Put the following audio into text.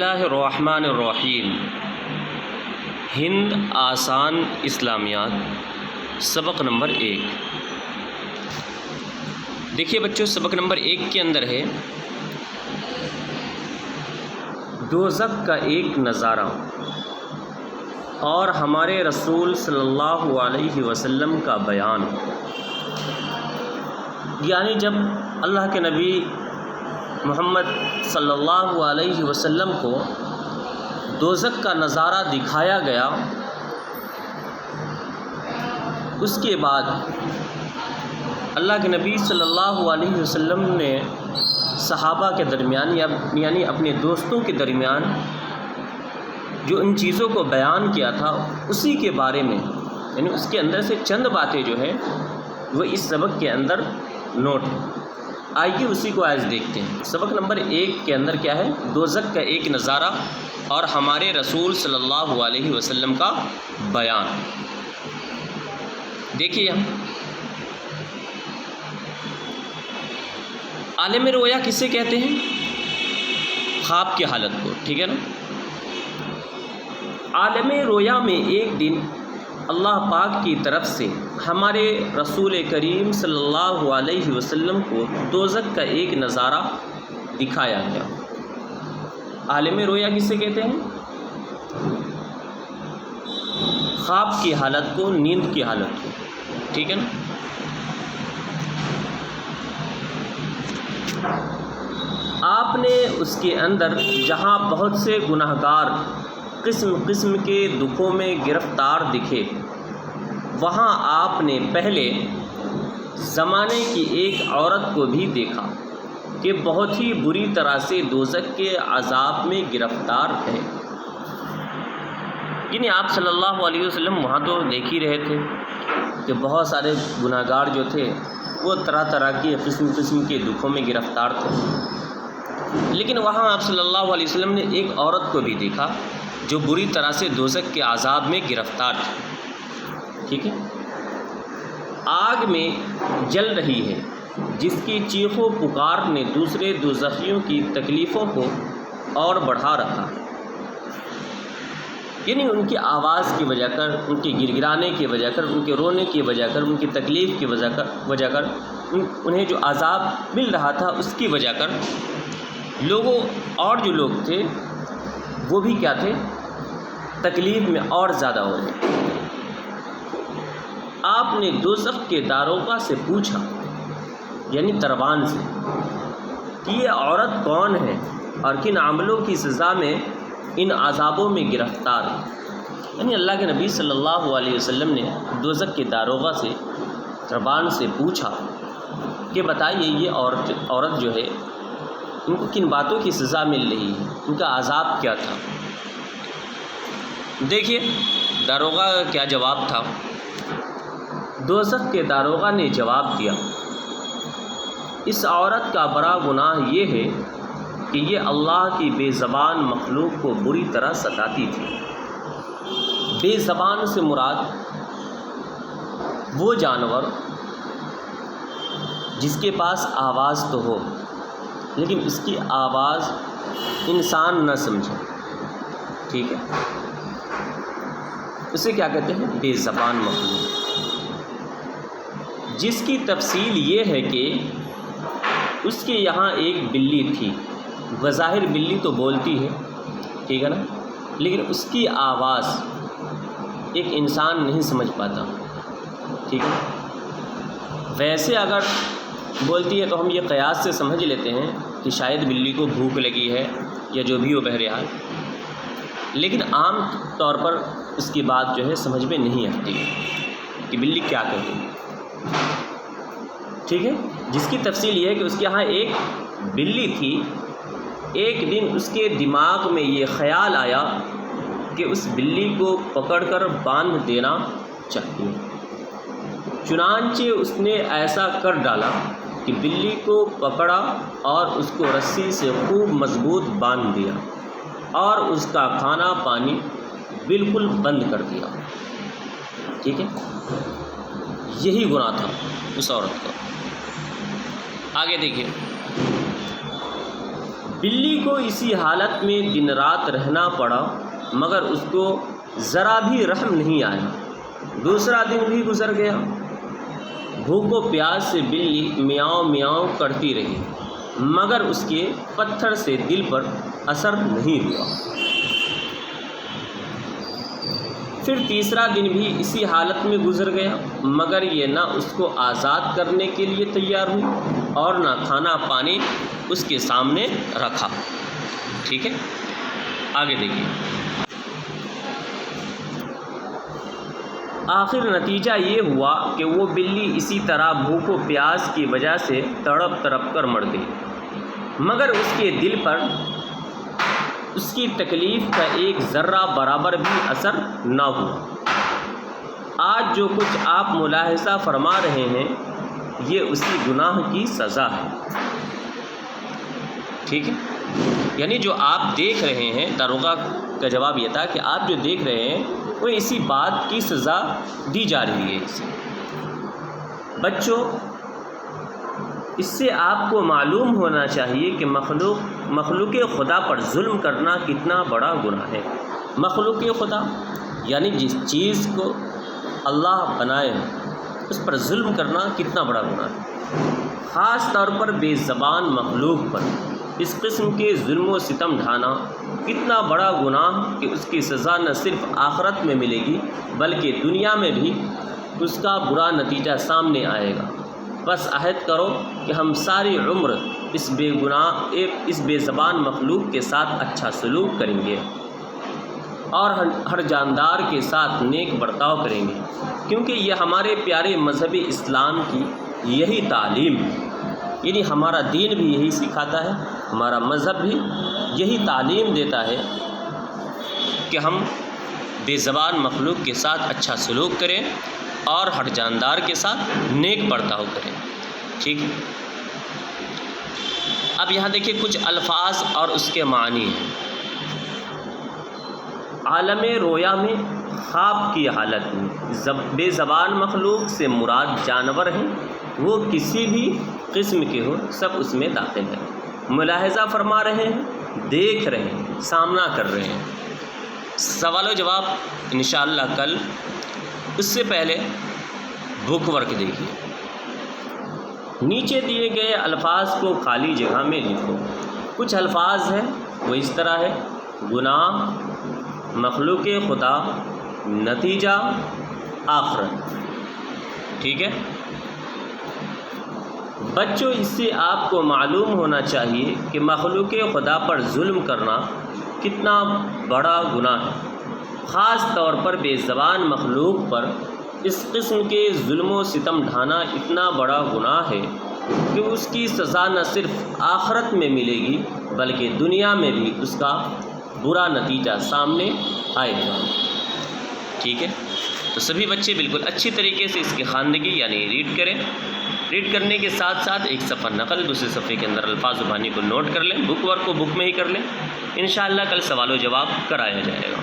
اللہ الرحمن الرحیم ہند آسان اسلامیات سبق نمبر 1۔ دیکھیے بچوں، سبق نمبر 1 کے اندر ہے دوزخ کا ایک نظارہ اور ہمارے رسول صلی اللہ علیہ وسلم کا بیان۔ یعنی جب اللہ کے نبی محمد صلی اللہ علیہ وسلم کو دوزخ کا نظارہ دکھایا گیا، اس کے بعد اللہ کے نبی صلی اللہ علیہ وسلم نے صحابہ کے درمیان یعنی اپنے دوستوں کے درمیان جو ان چیزوں کو بیان کیا تھا، اسی کے بارے میں یعنی اس کے اندر سے چند باتیں جو ہے وہ اس سبق کے اندر نوٹ ہے۔ آئیے اسی کو آج دیکھتے ہیں۔ سبق نمبر 1 کے اندر کیا ہے؟ دوزخ کا ایک نظارہ اور ہمارے رسول صلی اللہ علیہ وسلم کا بیان۔ دیکھیے، عالم رویا کسے کہتے ہیں؟ خواب کی حالت کو، ٹھیک ہے نا؟ عالم رویا میں ایک دن اللہ پاک کی طرف سے ہمارے رسول کریم صلی اللہ علیہ وسلم کو دوزخ کا ایک نظارہ دکھایا گیا۔ عالم رویا کسے کہتے ہیں؟ خواب کی حالت کو، نیند کی حالت کو، ٹھیک ہے نا؟ آپ نے اس کے اندر جہاں بہت سے گناہگار قسم قسم کے دکھوں میں گرفتار دکھے، وہاں آپ نے پہلے زمانے کی ایک عورت کو بھی دیکھا کہ بہت ہی بری طرح سے دوزخ کے عذاب میں گرفتار ہے۔ یعنی آپ صلی اللہ علیہ وسلم وہاں تو دیکھ ہی رہے تھے کہ بہت سارے گناہگار جو تھے وہ طرح طرح کی قسم قسم کے دکھوں میں گرفتار تھے، لیکن وہاں آپ صلی اللہ علیہ وسلم نے ایک عورت کو بھی دیکھا جو بری طرح سے دوزخ کے عذاب میں گرفتار تھی، ٹھیک ہے؟ آگ میں جل رہی ہے، جس کی چیخ و پکار نے دوسرے دوزخیوں کی تکلیفوں کو اور بڑھا رکھا ہے۔ یعنی ان کی آواز کی وجہ کر، ان کے گڑگڑانے کی وجہ کر، ان کے رونے کی وجہ کر، ان کی تکلیف کی وجہ کر انہیں جو عذاب مل رہا تھا اس کی وجہ کر لوگوں اور جو لوگ تھے وہ بھی کیا تھے؟ تکلیف میں اور زیادہ ہو گئے۔ آپ نے دوزخ کے داروغہ سے پوچھا، یعنی دربان سے، کہ یہ عورت کون ہے اور کن عملوں کی سزا میں ان عذابوں میں گرفتار ہے؟ یعنی اللہ کے نبی صلی اللہ علیہ وسلم نے دوزخ کے داروغہ سے، دربان سے پوچھا کہ بتائیے یہ عورت جو ہے ان کو کن باتوں کی سزا مل رہی ہے، ان کا عذاب کیا تھا؟ دیکھیے داروغہ کا کیا جواب تھا۔ دوزخ کے داروغہ نے جواب دیا، اس عورت کا بڑا گناہ یہ ہے کہ یہ اللہ کی بے زبان مخلوق کو بری طرح ستاتی تھی۔ بے زبان سے مراد وہ جانور جس کے پاس آواز تو ہو لیکن اس کی آواز انسان نہ سمجھے، ٹھیک ہے؟ اسے کیا کہتے ہیں؟ بے زبان مخلوق، جس کی تفصیل یہ ہے کہ اس کے یہاں ایک بلی تھی۔ بظاہر بلی تو بولتی ہے، ٹھیک ہے نا، لیکن اس کی آواز ایک انسان نہیں سمجھ پاتا، ٹھیک ہے؟ ویسے اگر بولتی ہے تو ہم یہ قیاس سے سمجھ لیتے ہیں کہ شاید بلی کو بھوک لگی ہے یا جو بھی ہو بہرحال، لیکن عام طور پر اس کی بات جو ہے سمجھ میں نہیں آتی کہ بلی کیا کہتی ہے، ٹھیک ہے؟ جس کی تفصیل یہ ہے کہ اس کے یہاں ایک بلی تھی۔ ایک دن اس کے دماغ میں یہ خیال آیا کہ اس بلی کو پکڑ کر باندھ دینا چاہیے، چنانچہ اس نے ایسا کر ڈالا کہ بلی کو پکڑا اور اس کو رسی سے خوب مضبوط باندھ دیا اور اس کا کھانا پانی بالکل بند کر دیا، ٹھیک ہے؟ یہی گناہ تھا اس عورت کا۔ آگے دیکھیے، بلی کو اسی حالت میں دن رات رہنا پڑا مگر اس کو ذرا بھی رحم نہیں آیا۔ دوسرا دن بھی گزر گیا، بھوک و پیاس سے بلی میاؤں میاؤں کرتی رہی مگر اس کے پتھر سے دل پر اثر نہیں ہوا۔ پھر تیسرا دن بھی اسی حالت میں گزر گیا مگر یہ نہ اس کو آزاد کرنے کے لیے تیار ہوئی اور نہ کھانا پانی اس کے سامنے رکھا۔ ٹھیک ہے، آگے دیکھیے۔ آخر نتیجہ یہ ہوا کہ وہ بلی اسی طرح بھوک و پیاس کی وجہ سے تڑپ تڑپ کر مر گئی مگر اس کے دل پر اس کی تکلیف کا ایک ذرہ برابر بھی اثر نہ ہوا۔ آج جو کچھ آپ ملاحظہ فرما رہے ہیں یہ اسی گناہ کی سزا ہے۔ ٹھیک ہے، یعنی جو آپ دیکھ رہے ہیں، داروغہ کا جواب یہ تھا کہ آپ جو دیکھ رہے ہیں وہ اسی بات کی سزا دی جا رہی ہے اسے۔ بچوں، اس سے آپ کو معلوم ہونا چاہیے کہ مخلوق خدا پر ظلم کرنا کتنا بڑا گناہ ہے۔ مخلوق خدا یعنی جس چیز کو اللہ بنائے اس پر ظلم کرنا کتنا بڑا گناہ ہے۔ خاص طور پر بے زبان مخلوق پر اس قسم کے ظلم و ستم ڈھانا کتنا بڑا گناہ کہ اس کی سزا نہ صرف آخرت میں ملے گی بلکہ دنیا میں بھی اس کا برا نتیجہ سامنے آئے گا۔ بس عہد کرو کہ ہم ساری عمر اس بے زبان مخلوق کے ساتھ اچھا سلوک کریں گے اور ہر جاندار کے ساتھ نیک برتاؤ کریں گے، کیونکہ یہ ہمارے پیارے مذہب اسلام کی یہی تعلیم ہے۔ یعنی ہمارا دین بھی یہی سکھاتا ہے، ہمارا مذہب بھی یہی تعلیم دیتا ہے کہ ہم بے زبان مخلوق کے ساتھ اچھا سلوک کریں اور ہر جاندار کے ساتھ نیک برتاؤ کریں۔ ٹھیک ہے، اب یہاں دیکھیے کچھ الفاظ اور اس کے معنی ہیں۔ عالم رویا میں خواب کی حالت میں بے زبان مخلوق سے مراد جانور ہیں، وہ کسی بھی قسم کے ہو، سب اس میں داخل ہیں۔ ملاحظہ فرما رہے ہیں، دیکھ رہے ہیں، سامنا کر رہے ہیں۔ سوال و جواب انشاءاللہ کل۔ اس سے پہلے بک ورک دیکھیے۔ نیچے دیے گئے الفاظ کو خالی جگہ میں لکھو۔ کچھ الفاظ ہیں وہ اس طرح ہے: گناہ، مخلوق خدا، نتیجہ، آخرت۔ ٹھیک ہے بچوں، اس سے آپ کو معلوم ہونا چاہیے کہ مخلوق خدا پر ظلم کرنا کتنا بڑا گناہ ہے۔ خاص طور پر بے زبان مخلوق پر اس قسم کے ظلم و ستم ڈھانا اتنا بڑا گناہ ہے کہ اس کی سزا نہ صرف آخرت میں ملے گی بلکہ دنیا میں بھی اس کا برا نتیجہ سامنے آئے گا۔ ٹھیک ہے، تو سبھی بچے بالکل اچھی طریقے سے اس کی خواندگی یعنی ریڈ کریں۔ ریڈ کرنے کے ساتھ ساتھ ایک صفحہ نقل، دوسرے صفحے کے اندر الفاظ و معنی کو نوٹ کر لیں۔ بک ورک کو بک میں ہی کر لیں۔ انشاءاللہ کل سوال و جواب کرایا جائے گا۔